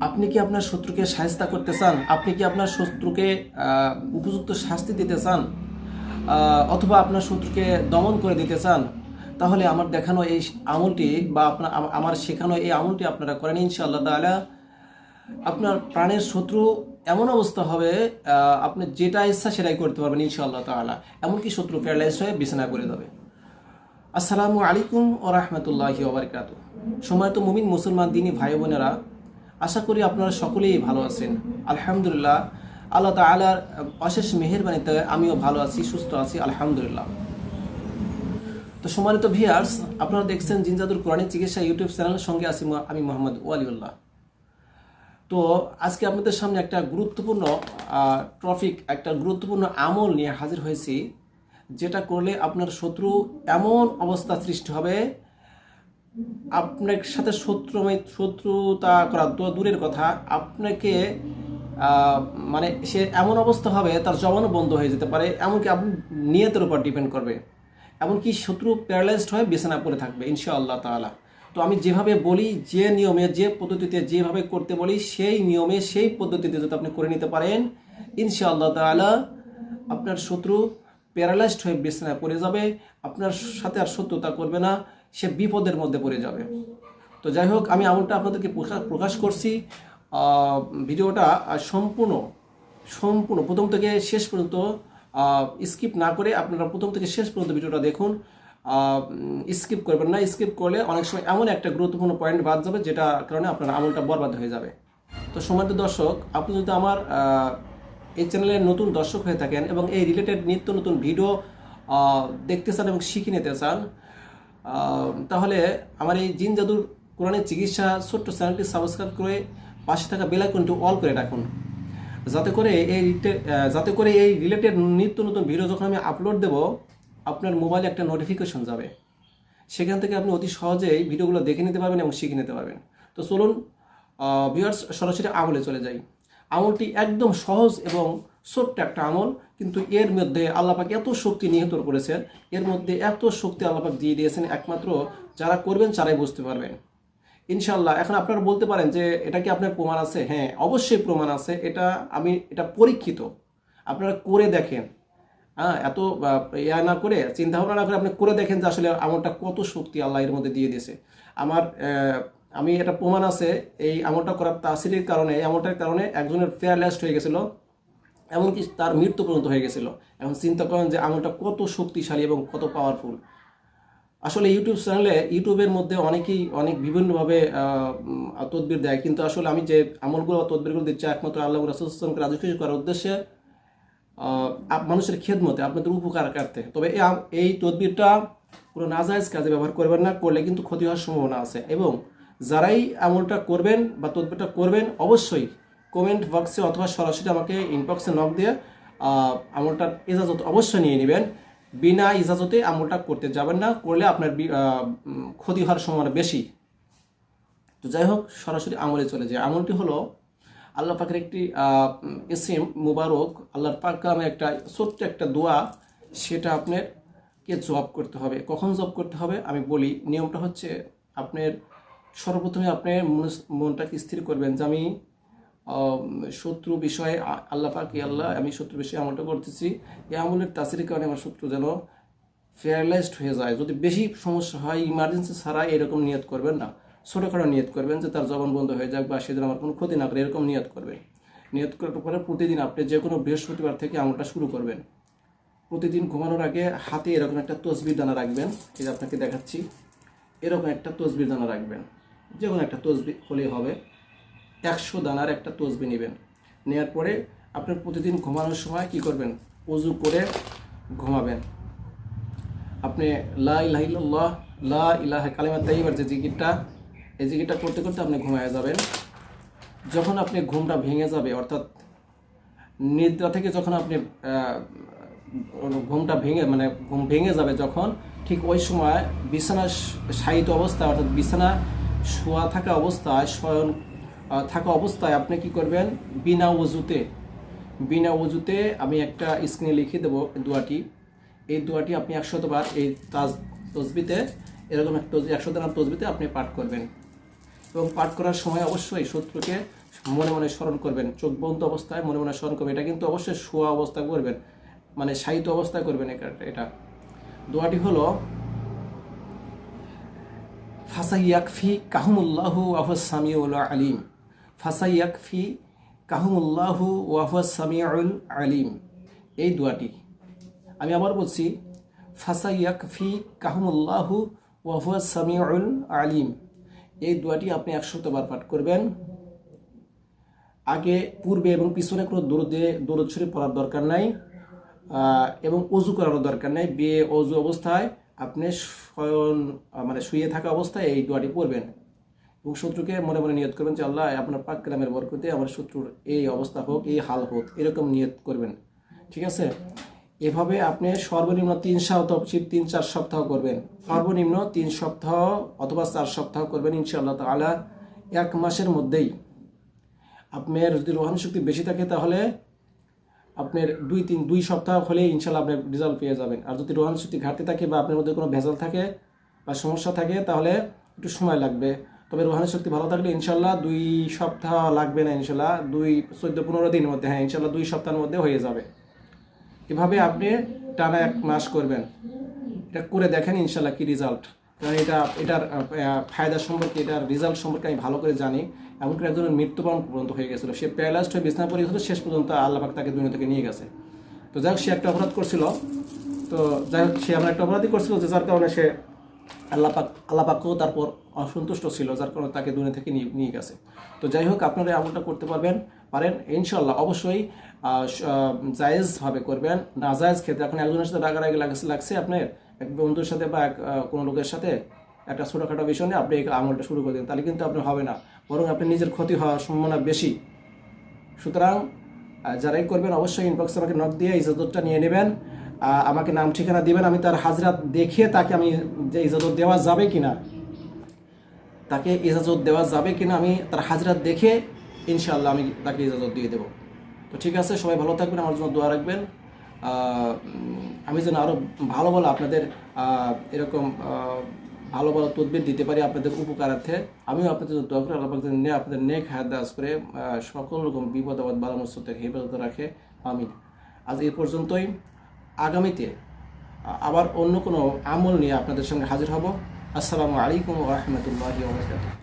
আপনি কি আপনার শত্রুকে শায়েস্তা করতে চান? আপনি কি আপনার শত্রুকে উপযুক্ত শাস্তি দিতে চান? অথবা আপনার শত্রুকে দমন করে দিতে চান? তাহলে আমার দেখানো এই আমলটি বা আমার শেখানো এই আমলটি আপনারা করেন, ইনশাআল্লাহ তাআলা আপনার প্রাণের শত্রু এমন অবস্থা হবে, আপনি যেটা ইচ্ছা সেটাই করতে পারবেন ইনশাআল্লাহ তাআলা। এমনকি শত্রু প্যারালাইজ হয়ে বিছানায় পড়ে যাবে। আসসালামু আলাইকুম ওয়া রাহমাতুল্লাহি ওয়া বারাকাতুহু। সম্মানিত মুমিন মুসলমান দিনী ভাই বোনেরা, আশা করি আপনারা সকলেই ভালো আছেন। আলহামদুলিল্লাহ, আল্লাহ তাআলার অশেষ মেহেরবানিতে আমিও ভালো আছি, সুস্থ আছি, আলহামদুলিল্লাহ। তো সম্মানিত ভিউয়ার্স, আপনারা দেখছেন জিনজাদুর কোরআনিক চিকিৎসা ইউটিউব চ্যানেলের সঙ্গে আছি আমি মোহাম্মদ ওয়ালিউল্লাহ। তো আজকে আপনাদের সামনে একটা গুরুত্বপূর্ণ টপিক, একটা গুরুত্বপূর্ণ আমল নিয়ে হাজির হয়েছি, যেটা করলে আপনার শত্রু এমন অবস্থা সৃষ্টি হবে, আপনার সাথে শত্রুতা করা তো দূরের কথা, আপনাকে মানে সে এমন অবস্থা হবে তার জবানও বন্ধ হয়ে যেতে পারে, এমনকি আপনি নিয়তের উপর ডিপেন্ড করবে, এমনকি শত্রু প্যারালাইজড হয়ে বিছানা পড়ে থাকবে ইনশাআল্লাহ তাআলা। তো আমি যেভাবে বলি, যে নিয়মে, যে পদ্ধতিতে যেভাবে করতে বলি, সেই নিয়মে সেই পদ্ধতিতে যদি আপনি করে নিতে পারেন, ইনশাআল্লাহ তাআলা আপনার শত্রু প্যারালাইজড হয়ে বিছানায় পড়ে যাবে, আপনার সাথে আর শত্রুতা করবে না, সে বিপদের মধ্যে পড়ে যাবে। তো যাই হোক, আমি আমলটা আপনাদেরকে প্রকাশ করছি। ভিডিওটা সম্পূর্ণ প্রথম থেকে শেষ পর্যন্ত স্কিপ না করে আপনারা প্রথম থেকে শেষ পর্যন্ত ভিডিওটা দেখুন। স্কিপ করবেন না, স্কিপ করলে অনেক সময় এমন একটা গুরুত্বপূর্ণ পয়েন্ট বাদ যাবে, যেটা কারণে আপনার আমলটা বরবাদ হয়ে যাবে। তো সম্মানিত দর্শক, আপনি যদি আমার এই চ্যানেলের নতুন দর্শক হয়ে থাকেন এবং এই রিলেটেড নিত্য নতুন ভিডিও দেখতে চান এবং শিখে নিতে চান, তাহলে আমার এই জিন জাদুর কোরআনের চিকিৎসা ছোট্ট চ্যানেলটি সাবস্ক্রাইব করে পাশে থাকা বেল আইকনটি অল করে রাখুন, যাতে করে এই রিলেটেড নিত্য নতুন ভিডিও যখন আমি আপলোড দেব, আপনার মোবাইলে একটা নোটিফিকেশন যাবে, সেখান থেকে আপনি অতি সহজেই ভিডিওগুলো দেখে নিতে পারবেন এবং শিখে নিতে পারবেন। তো চলুন ভিউয়ার্স, সরাসরি আমলে চলে যাই। আমলটি একদম সহজ এবং ছোট্ট একটা আমল, কিন্তু এর মধ্যে আল্লাহ পাক এত শক্তি নিহিত করেছেন, এর মধ্যে এত শক্তি আল্লাহ পাক দিয়ে দিয়েছেন, একমাত্র যারা করবেন তারাই বুঝতে পারবেন ইনশাআল্লাহ। এখন আপনারা বলতে পারেন যে এটা কি আপনার প্রমাণ আছে? হ্যাঁ, অবশ্যই প্রমাণ আছে। এটা পরীক্ষিত, আপনারা করে দেখেন। এত না করে, চিন্তা ভাবনা না করে আপনি করে দেখেন যে আসলে আমলটা কত শক্তি আল্লাহ এর মধ্যে দিয়ে দিয়েছে। আমি এটা প্রমাণ আছে, এই আমলটা করার তাসিরের কারণে, এই আমলটার কারণে একজনের প্যারালাইজড হয়ে গেছিল, এমনকি তার মৃত্যু পর্যন্ত হয়ে গেছিল। এখন চিন্তা করেন যে আমলটা কত শক্তিশালী এবং কত পাওয়ারফুল। আসলে ইউটিউবের মধ্যে অনেকেই অনেক বিভিন্নভাবে তদবির দেয়, কিন্তু আসলে আমি যে আমলগুলো তদবিরগুলো দিচ্ছি, একমাত্র আল্লাহ রাসূলকে রাজি খুশি করার উদ্দেশ্যে, মানুষের খেদমতে, আপনাদের উপকারার্থে। তবে এই তদবিরটা কোনো নাজায়েজ কাজে ব্যবহার করবেন না, করলে কিন্তু ক্ষতি হওয়ার সম্ভাবনা আছে। এবং যারাই আমলটা করবেন বা তদবিরটা করবেন, অবশ্যই কমেন্ট বক্সে অথবা সরাসরি আমাকে ইনবক্সে নক দিয়ে আমলটার ইজাজত অবশ্যই নিয়ে নেবেন। বিনা ইজাজতে আমলটা করতে যাবেন না, করলে আপনার ক্ষতি হওয়ার সম্ভাবনা বেশি। তো যাই হোক, সরাসরি আমলে চলে যায়। আমলটি হলো আল্লাহ পাকের একটি ইসিম মুবারক, আল্লাহর পাক নামে একটা ছোট্ট একটা দোয়া, সেটা আপনাকে জপ করতে হবে। কখন জপ করতে হবে আমি বলি। নিয়মটা হচ্ছে, আপনার সর্বপ্রথমে আপনার মনটাকে স্থির করবেন যে আমি শত্রু বিষয়ে আল্লাহ পাক, আল্লাহ আমি শত্রু বিষয়ে আমলটা করতেছি, এই আমলের তাসিরের কারণে আমার শত্রু যেন প্যারালাইজড হয়ে যায়। যদি বেশি সমস্যা হয়, ইমার্জেন্সি ছাড়া এরকম নিয়ত করবেন না, ছোটোখাটো নিয়ত করবেন যে তার জবান বন্ধ হয়ে যাক বা সে যেন আমার কোনো ক্ষতি না করে, এরকম নিয়ত করবেন। নিয়ত করার পরে প্রতিদিন আপনি যে কোনো বৃহস্পতিবার থেকে আমলটা শুরু করবেন। প্রতিদিন ঘুমানোর আগে হাতে এরকম একটা তসবির দানা রাখবেন, এই যে আপনাকে দেখাচ্ছি, এরকম একটা তসবির দানা রাখবেন। যে কোনো একটা তসবি হলেই হবে, 100 দানার একটা তসবি নেবেন। নেওয়ার পরে আপনার প্রতিদিন ঘুমানোর সময় কি করবেন, ওযু করে ঘুমাবেন। আপনি লা ইলাহা ইল্লাল্লাহ, লা ইলাহা কালিমা তাইয়্যিবার যে জিকিরটা, এই জিকিরটা করতে করতে আপনি ঘুমায় যাবেন। যখন আপনি ঘুমটা ভেঙে যাবে, অর্থাৎ নিদ্রা থেকে যখন আপনি ঘুম ভেঙে যাবে যখন, ঠিক ওই সময় বিছানা শায়িত অবস্থায়, অর্থাৎ বিছানা শোয়া থাকা অবস্থায়, শয়ন থাকা অবস্থায় আপনি কি করবেন, বিনা ওযুতে আমি একটা স্ক্রিনে লিখে দেবো দোয়াটি। এই দোয়াটি আপনি 100 বার এই তসবিতে, এরকম একটা 100 দানার তসবিতে আপনি পাঠ করবেন। এবং পাঠ করার সময় অবশ্যই শত্রুকে মনে মনে স্মরণ করবেন, চোখ বন্ধ অবস্থায় মনে মনে স্মরণ করবেন। এটা কিন্তু অবশ্যই শোয়া অবস্থায় করবেন, মানে শায়িত অবস্থায় করবেন। এটা দোয়াটি হলো ফাসাইয়াকফি কাহুমুল্লাহু ওয়া হুয়াস সামিউল আলিম। ফাসাইয়াকফি কাহুমুল্লাহু ওয়া হুয়াস সামিউল আলিম। এই দোয়াটি আমি আবার বলছি, ফাসাইয়াকফি কাহুমুল্লাহু ওয়া হুয়াস সামিউল আলিম। এই দোয়াটি আপনি 100বার পাঠ করবেন। আগে পূর্বে এবং পিছনে কোনো দরুদ শরীফ পড়ার দরকার নাই, এবং অজু করার দরকার নাই। অজু অবস্থায় আপনি শুয়ে থাকা অবস্থায় এই দোয়াটি পড়বেন এবং শত্রুকে মনে মনে নিয়ত করবেন যে আল্লাহ আপনার পাক কালামের বরকতে আমার শত্রুর এই অবস্থা হোক, এই হাল হোক, এরকম নিয়ত করবেন। ঠিক আছে? এভাবে আপনি সর্বনিম্ন 3-4 সপ্তাহ করবেন। সর্বনিম্ন 3 সপ্তাহ অথবা 4 সপ্তাহ করবেন ইনশাআল্লাহ তাআলা। 1 মাসের মধ্যেই আপনার যদি রোহানি শক্তি বেশি থাকে তাহলে আপনার 2 সপ্তাহ হলে ইনশাআল্লাহ আপনি রেজাল্ট পেয়ে যাবেন। আর যদি রোহানি শক্তি ঘাটতি থাকে বা আপনার মধ্যে কোনো ভেজাল থাকে বা সমস্যা থাকে তাহলে একটু সময় লাগবে। তবে রোহানি শক্তি ভালো থাকলে ইনশাআল্লাহ 2 সপ্তাহ লাগবে না, ইনশাআল্লাহ 14-15 দিনের মধ্যে, হ্যাঁ ইনশাআল্লাহ 2 সপ্তাহের মধ্যে হয়ে যাবে। এভাবে আপনি টানা 1 মাস করবেন। এটা করে দেখেন ইনশাআল্লাহ কি রেজাল্ট। কারণ এটার ফায়দা সম্পর্কে, এটার রেজাল্ট সম্পর্কে আমি ভালো করে জানি। এমনকি একজনের মৃত্যুবরণ পর্যন্ত হয়ে গেছিলো, সে প্যারালাইজড হয়ে বিছানা পড়ে গেছিলো, শেষ পর্যন্ত আল্লাহ পাক তাকে দুনিয়া থেকে নিয়ে গেছে। তো যাই হোক, সে একটা অপরাধ করছিল, তো যাই হোক সে এমন একটা অপরাধই করছিল যে যার কারণে সে আল্লাহ পাকও তারপর অসন্তুষ্ট ছিল, যার কারণে তাকে দুনিয়া থেকে নিয়ে গেছে। তো যাই হোক, আপনারা আমলটা করতে পারেন ইনশাআল্লাহ। অবশ্যই জায়েজভাবে করবেন, নাজায়েজ ক্ষেত্রে এখন একজনের সাথে রাগারাগি লাগছে আপনার এক বন্ধুর সাথে বা কোনো লোকের সাথে একটা ছোটোখাটো বিষয় নিয়ে আপনি এই আমলটা শুরু করে দিন, তাহলে কিন্তু আপনার হবে না, বরং আপনি নিজের ক্ষতি হওয়ার সম্ভাবনা বেশি। সুতরাং যারাই করবেন অবশ্যই ইনবক্সে আমাকে নক দিয়ে ইজাজতটা নিয়ে নেবেন, আমাকে নাম ঠিকানা দিবেন। আমি তার হাজরাত দেখে তাকে আমি যে ইজাজত দেওয়া যাবে কিনা, আমি তার হাজরাত দেখে ইনশাআল্লাহ আমি তাকে ইজাজত দিয়ে দেবো। তো ঠিক আছে, সবাই ভালো থাকবেন, আমার জন্য দোয়া রাখবেন। আমি যেন আরও ভালো আপনাদের এরকম ভালো তদবির দিতে পারি আপনাদের উপকারার্থে। আমিও আপনাদের জন্য দোয়া করি আল্লাহ পাক যেন আপনাদের নেক হায়াত দারাজ করে সকল রকম বিপদ আপদ বালা মুসিবত থেকে হেফাজত রাখে। আমিন। আজ এই পর্যন্তই। আগামীতে আবার অন্য কোনো আমল নিয়ে আপনাদের সঙ্গে হাজির হব। আসসালামু আলাইকুম ওয়া রাহমাতুল্লাহি ওয়া বারাকাতুহু।